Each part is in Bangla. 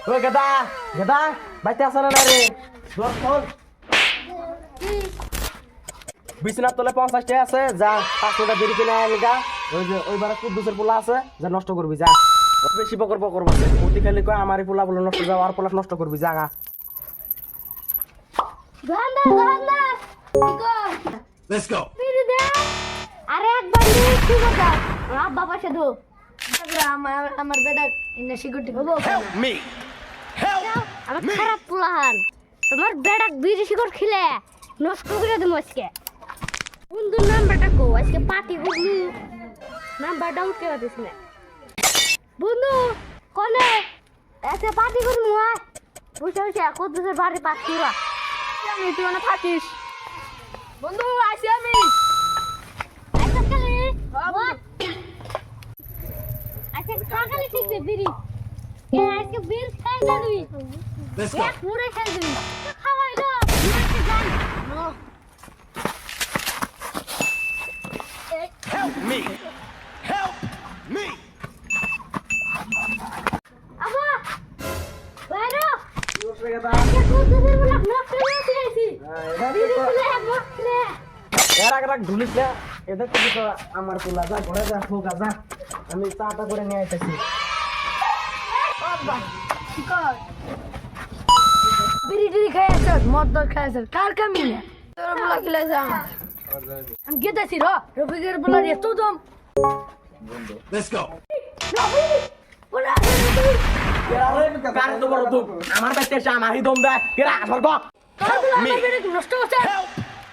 ওই গেদা গেদা বাইতে আসে না রে তোর ফোন বিছনার তলে 50 টাকা আছে যা 5 টাকা দেরি কিনে আনগা ওই যে ওইবার কুদ্দুসের পোলা আছে যা নষ্ট করবি যা বেশি বকর বকর মারছে প্রতি খালি কয় আমারই পোলা বলে নষ্ট যাও আর পোলা নষ্ট করবি জাগা গান্দা গান্দা Let's go. বিড়ি দে আরে একবার নিয়ে কি কথা আব্বা পাশে দো আমার বেটা ইন্না সিকিউরিটি হবো Me. Help. আমার খারাপ পুলাহান তোমার বেটা বিড়ি সিগারেট খেলে নষ্ট করে দেবো আজকে বন্ধুর নাম্বারটা কো আজকে পার্টি করবি নাম্বারটা উঠে দিস না বন্ধু কোনে এসে পার্টি করবি হয় বুঝতে হচ্ছে কত দূরের বাড়ি পাচ্ছি আমি তুই না থাকিস বন্ধু আসি আমি আচ্ছা কালে আচ্ছা কাকালে ঠিকছে বিড়ি এ আজকে বিড়ি খাই না তুই Let's go. এক মুড়ে খাই দিবি খাওয়াইলো আজকে যাই Help me. Help me. আবা বাইরো গেদা আজকে কত দূরের বলা নষ্ট করে দিয়েছি বিড়ি খুলে মত খুলে এর আগে রাখ ঢুলিস না এদের থেকে তো আমার পোলা যা ঘরে যা হোকা যা আমি চাটা করে নিয়ে আইতেছি আব্বা কি কর বিড়ি টিড়ি খাইছ মদ দর খাইছ কার কামি না তোর বলা খেলাইছ আমি গেতেছি রফিকের বলা রে তো দম Let's go. রফি বলা কার তো বড় তুই আমার কাছে এসে আমারই দম দেয় কেরা আসর গো কার বলা আমার বিড়ি নষ্ট হচ্ছে Help.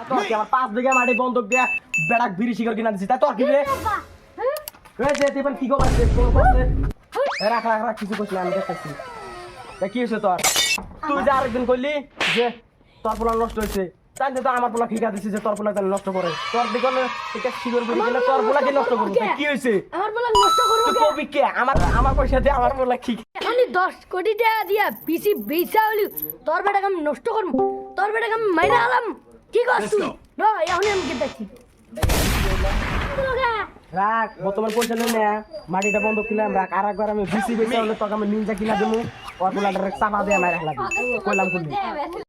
তোর কি আমার 5 বিঘা মাটি বন্ধক দিয়া বেড়াক বিড়ি শিকার কিনা দিছি তাই তোর কি রে আব্বা এই যে তুই কি খবর আছে কোন করছে রাখ রাখ রাখ কিছু কইছ না আমি দেখতেছি তা কি হইছে তোর তুই যে আরেকদিন কইলি যে তোর পোলা নষ্ট হইছে তাই তো আমার পোলা ঠিকা দিছি যে তোর পোলা কেন নষ্ট করে তোর দিকে এটা শিকর বিড়ি কিনা তোর পোলা কি নষ্ট করবে কি হইছে আমার বলা নষ্ট করব তুই কবি কে আমার পয়সা দিয়ে আমার পোলা কি আমি 10 কোটি টাকা দিয়া পিসি বেচা হলি তোর বেটাকে আমি নষ্ট করব তোর বেটাকে আমি মাইরা আলাম কি করছ Let's তুই go. না এখন আমি গেতেছি রাখ বর্তমান পয়সা নেই না মাটিটা বন্ধ কিনলাম রাখ আর একবার আমি বিসি বেচা হলে তোকে আমি নিনজা কিনা দেবো ওর পোলাটার চাপা দিয়ে মারা রাখলাম কইলাম করলি